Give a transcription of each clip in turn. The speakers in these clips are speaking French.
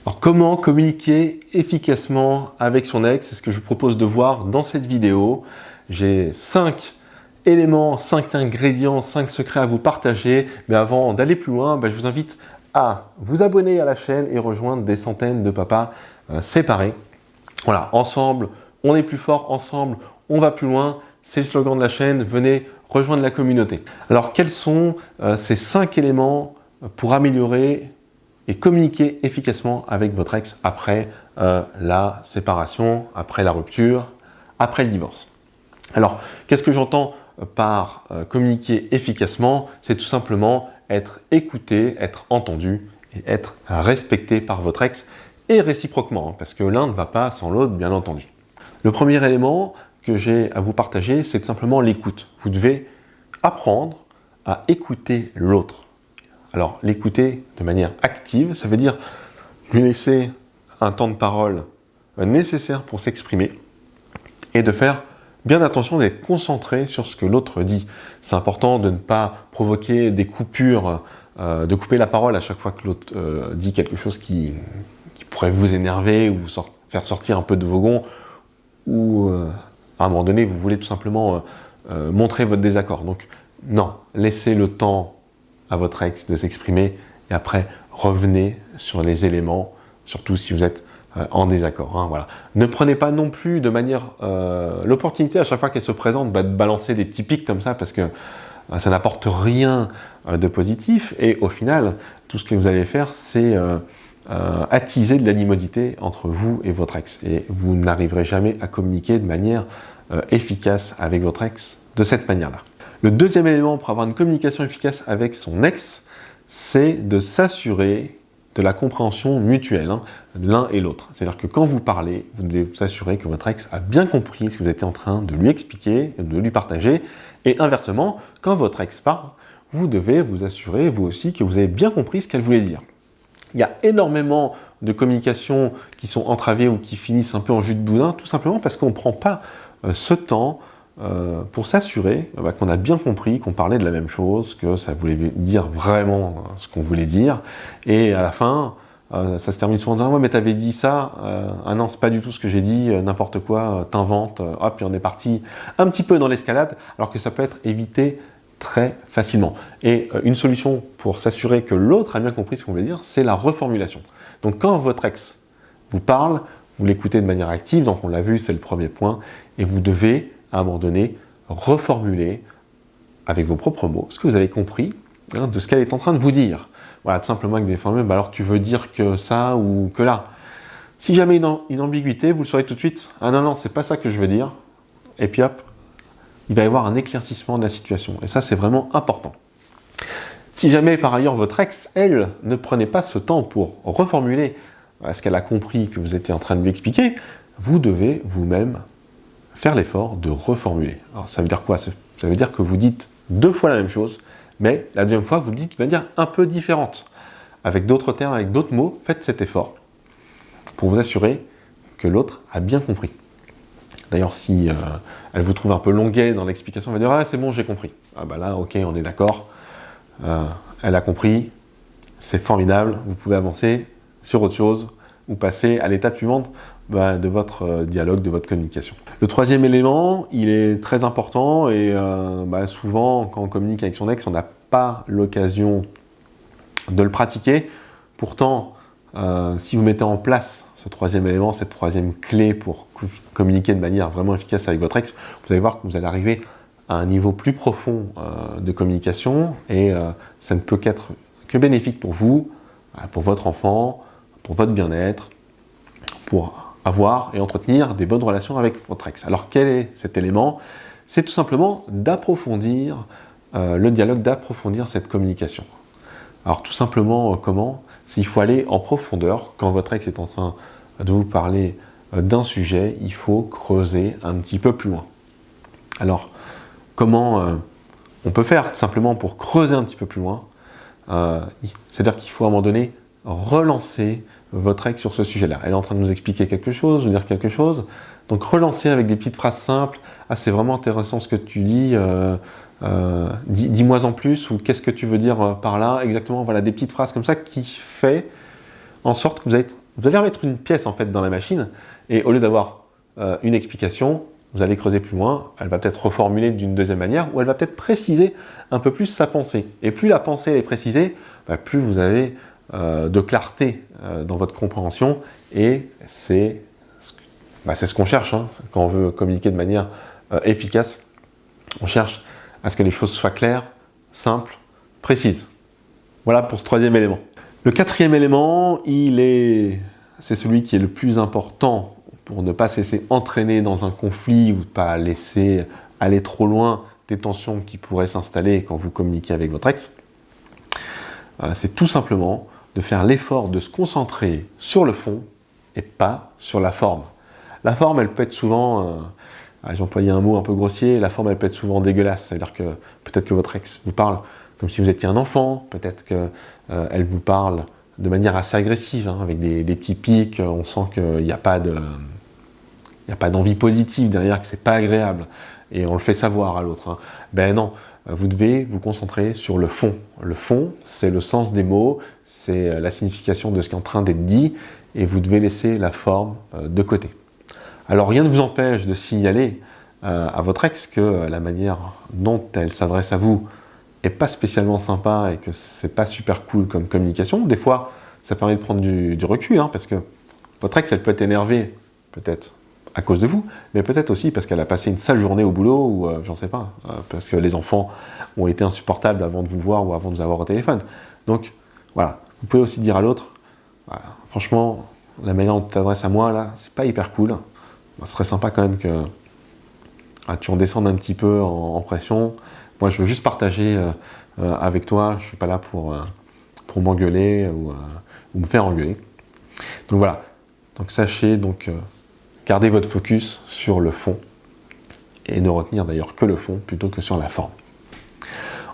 Alors, comment communiquer efficacement avec son ex? C'est ce que je vous propose de voir dans cette vidéo. J'ai 5 éléments, 5 ingrédients, 5 secrets à vous partager. Mais avant d'aller plus loin, je vous invite à vous abonner à la chaîne et rejoindre des centaines de papas séparés. Voilà, ensemble, on est plus fort, ensemble, on va plus loin. C'est le slogan de la chaîne, venez rejoindre la communauté. Alors, quels sont ces 5 éléments pour améliorer et communiquer efficacement avec votre ex après la séparation, après la rupture, après le divorce? Alors, qu'est-ce que j'entends par communiquer efficacement? C'est tout simplement être écouté, être entendu et être respecté par votre ex et réciproquement, parce que l'un ne va pas sans l'autre, bien entendu. Le premier élément que j'ai à vous partager, c'est tout simplement l'écoute. Vous devez apprendre à écouter l'autre. Alors, l'écouter de manière active, ça veut dire lui laisser un temps de parole nécessaire pour s'exprimer et de faire bien attention d'être concentré sur ce que l'autre dit. C'est important de ne pas provoquer des coupures, de couper la parole à chaque fois que l'autre dit quelque chose qui pourrait vous énerver ou vous faire sortir un peu de vos gonds, ou à un moment donné, vous voulez tout simplement montrer votre désaccord. Donc, non, laissez le temps à votre ex de s'exprimer et après revenez sur les éléments, surtout si vous êtes en désaccord. Voilà. Ne prenez pas non plus de manière l'opportunité à chaque fois qu'elle se présente de balancer des petits pics comme ça, parce que ça n'apporte rien de positif et au final tout ce que vous allez faire c'est attiser de l'animosité entre vous et votre ex et vous n'arriverez jamais à communiquer de manière efficace avec votre ex de cette manière-là. Le deuxième élément pour avoir une communication efficace avec son ex, c'est de s'assurer de la compréhension mutuelle de l'un et l'autre. C'est-à-dire que quand vous parlez, vous devez vous assurer que votre ex a bien compris ce que vous êtes en train de lui expliquer, de lui partager. Et inversement, quand votre ex parle, vous devez vous assurer, vous aussi, que vous avez bien compris ce qu'elle voulait dire. Il y a énormément de communications qui sont entravées ou qui finissent un peu en jus de boudin, tout simplement parce qu'on ne prend pas ce temps pour s'assurer qu'on a bien compris, qu'on parlait de la même chose, que ça voulait dire vraiment ce qu'on voulait dire. Et à la fin, ça se termine souvent en disant « Ouais, mais t'avais dit ça, ah non, c'est pas du tout ce que j'ai dit, n'importe quoi, t'inventes, hop, et on est parti un petit peu dans l'escalade, alors que ça peut être évité très facilement. » Et une solution pour s'assurer que l'autre a bien compris ce qu'on voulait dire, c'est la reformulation. Donc quand votre ex vous parle, vous l'écoutez de manière active, donc on l'a vu, c'est le premier point, et vous devez à un moment donné, reformuler avec vos propres mots ce que vous avez compris de ce qu'elle est en train de vous dire. Voilà, tout simplement avec des formules, alors tu veux dire que ça ou que là. Si jamais une ambiguïté, vous le saurez tout de suite, ah non, c'est pas ça que je veux dire, et puis hop, il va y avoir un éclaircissement de la situation, et ça c'est vraiment important. Si jamais par ailleurs votre ex, elle, ne prenait pas ce temps pour reformuler ce qu'elle a compris que vous étiez en train de lui expliquer, vous devez vous-même faire l'effort de reformuler. Alors ça veut dire quoi? Ça veut dire que vous dites 2 fois la même chose, mais la deuxième fois, vous le dites de manière un peu différente. Avec d'autres termes, avec d'autres mots, faites cet effort pour vous assurer que l'autre a bien compris. D'ailleurs, si elle vous trouve un peu longuet dans l'explication, elle va dire « Ah, c'est bon, j'ai compris. » Ah bah là, ok, on est d'accord. Elle a compris, c'est formidable, vous pouvez avancer sur autre chose ou passer à l'étape suivante de votre dialogue, de votre communication. Le troisième élément, il est très important et souvent quand on communique avec son ex, on n'a pas l'occasion de le pratiquer. Pourtant, si vous mettez en place ce troisième élément, cette troisième clé pour communiquer de manière vraiment efficace avec votre ex, vous allez voir que vous allez arriver à un niveau plus profond de communication et ça ne peut qu'être que bénéfique pour vous, pour votre enfant, pour votre bien-être, pour avoir et entretenir des bonnes relations avec votre ex. Alors quel est cet élément? C'est tout simplement d'approfondir le dialogue, d'approfondir cette communication. Alors tout simplement comment? Il faut aller en profondeur. Quand votre ex est en train de vous parler d'un sujet, il faut creuser un petit peu plus loin. Alors comment on peut faire tout simplement pour creuser un petit peu plus loin? C'est-à-dire qu'il faut à un moment donné relancer votre ex sur ce sujet-là. Elle est en train de nous expliquer quelque chose, nous dire quelque chose. Donc relancer avec des petites phrases simples. Ah, c'est vraiment intéressant ce que tu dis. Dis-moi en plus, ou qu'est-ce que tu veux dire par là exactement. Voilà, des petites phrases comme ça qui fait en sorte que vous êtes vous allez remettre une pièce en fait dans la machine et au lieu d'avoir une explication, vous allez creuser plus loin, elle va peut-être reformuler d'une deuxième manière ou elle va peut-être préciser un peu plus sa pensée. Et plus la pensée est précisée, plus vous avez de clarté dans votre compréhension et c'est ce qu'on cherche quand on veut communiquer de manière efficace. On cherche à ce que les choses soient claires, simples, précises. Voilà pour ce troisième élément. Le quatrième élément, c'est celui qui est le plus important pour ne pas se laisser entraîner dans un conflit ou ne pas laisser aller trop loin des tensions qui pourraient s'installer quand vous communiquez avec votre ex. C'est tout simplement de faire l'effort de se concentrer sur le fond et pas sur la forme. La forme, elle peut être souvent, j'ai employé un mot un peu grossier, la forme, elle peut être souvent dégueulasse. C'est-à-dire que peut-être que votre ex vous parle comme si vous étiez un enfant, peut-être qu'elle vous parle de manière assez agressive, avec des petits pics, on sent qu'il n'y a pas d'envie positive derrière, que c'est pas agréable, et on le fait savoir à l'autre. Ben non, vous devez vous concentrer sur le fond. Le fond, c'est le sens des mots, c'est la signification de ce qui est en train d'être dit, et vous devez laisser la forme de côté. Alors rien ne vous empêche de signaler à votre ex que la manière dont elle s'adresse à vous est pas spécialement sympa et que c'est pas super cool comme communication. Des fois, ça permet de prendre du recul, parce que votre ex, elle peut être énervée, peut-être à cause de vous, mais peut-être aussi parce qu'elle a passé une sale journée au boulot ou j'en sais pas, parce que les enfants ont été insupportables avant de vous voir ou avant de vous avoir au téléphone. Donc voilà, vous pouvez aussi dire à l'autre, franchement, la manière dont tu t'adresses à moi là, c'est pas hyper cool. Ce serait sympa quand même que tu redescendes un petit peu en pression. Moi, je veux juste partager avec toi. Je suis pas là pour m'engueuler ou me faire engueuler. Donc voilà. Donc sachez garder votre focus sur le fond et ne retenir d'ailleurs que le fond plutôt que sur la forme.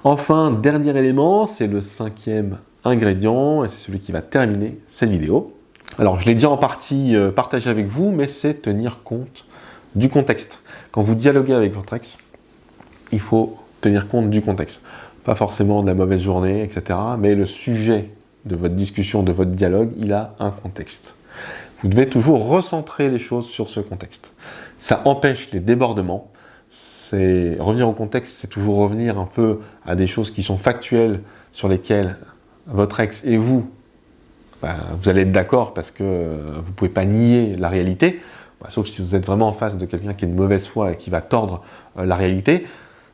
Enfin, dernier élément, c'est le cinquième ingrédient et c'est celui qui va terminer cette vidéo. Alors, je l'ai déjà en partie partagé avec vous, mais c'est tenir compte du contexte. Quand vous dialoguez avec votre ex, il faut tenir compte du contexte. Pas forcément de la mauvaise journée, etc. Mais le sujet de votre discussion, de votre dialogue, il a un contexte. Vous devez toujours recentrer les choses sur ce contexte. Ça empêche les débordements. Revenir au contexte, c'est toujours revenir un peu à des choses qui sont factuelles sur lesquelles votre ex et vous, vous allez être d'accord parce que vous ne pouvez pas nier la réalité, sauf si vous êtes vraiment en face de quelqu'un qui est de mauvaise foi et qui va tordre la réalité.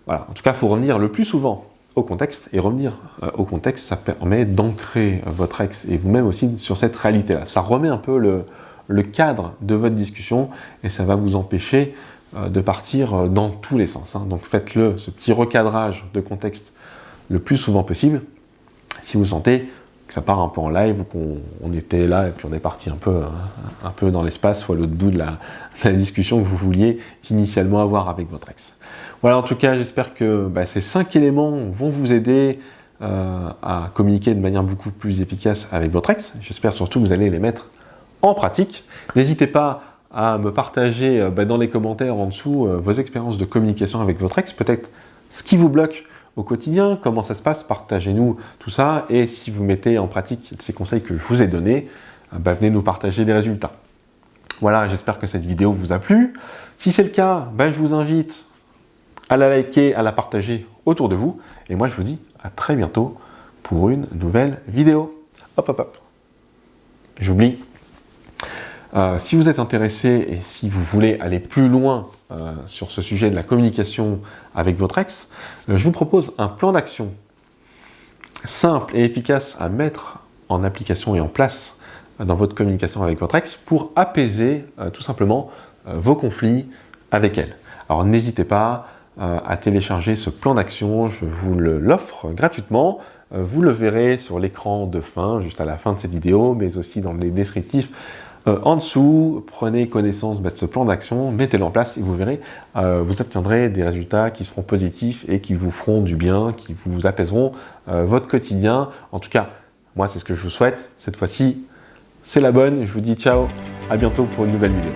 Voilà. En tout cas, il faut revenir le plus souvent au contexte, et revenir au contexte, ça permet d'ancrer votre ex et vous-même aussi sur cette réalité-là. Ça remet un peu le cadre de votre discussion et ça va vous empêcher de partir dans tous les sens. Donc faites-le, ce petit recadrage de contexte le plus souvent possible. Si vous sentez que ça part un peu en live ou qu'on était là et puis on est parti un peu dans l'espace ou à l'autre bout de la discussion que vous vouliez initialement avoir avec votre ex. Voilà, en tout cas, j'espère que ces 5 éléments vont vous aider à communiquer de manière beaucoup plus efficace avec votre ex. J'espère surtout que vous allez les mettre en pratique. N'hésitez pas à me partager dans les commentaires en dessous vos expériences de communication avec votre ex, peut-être ce qui vous bloque au quotidien, comment ça se passe, partagez-nous tout ça, et si vous mettez en pratique ces conseils que je vous ai donnés, venez nous partager des résultats. Voilà, j'espère que cette vidéo vous a plu. Si c'est le cas, je vous invite à la liker, à la partager autour de vous, et moi je vous dis à très bientôt pour une nouvelle vidéo. Hop hop hop. J'oublie. Si vous êtes intéressé et si vous voulez aller plus loin sur ce sujet de la communication avec votre ex, je vous propose un plan d'action simple et efficace à mettre en application et en place dans votre communication avec votre ex pour apaiser tout simplement vos conflits avec elle. Alors n'hésitez pas à télécharger ce plan d'action, je vous l'offre gratuitement. Vous le verrez sur l'écran de fin, juste à la fin de cette vidéo, mais aussi dans les descriptifs en dessous. Prenez connaissance de ce plan d'action, mettez-le en place et vous verrez, vous obtiendrez des résultats qui seront positifs et qui vous feront du bien, qui vous apaiseront votre quotidien. En tout cas, moi c'est ce que je vous souhaite. Cette fois-ci, c'est la bonne. Je vous dis ciao, à bientôt pour une nouvelle vidéo.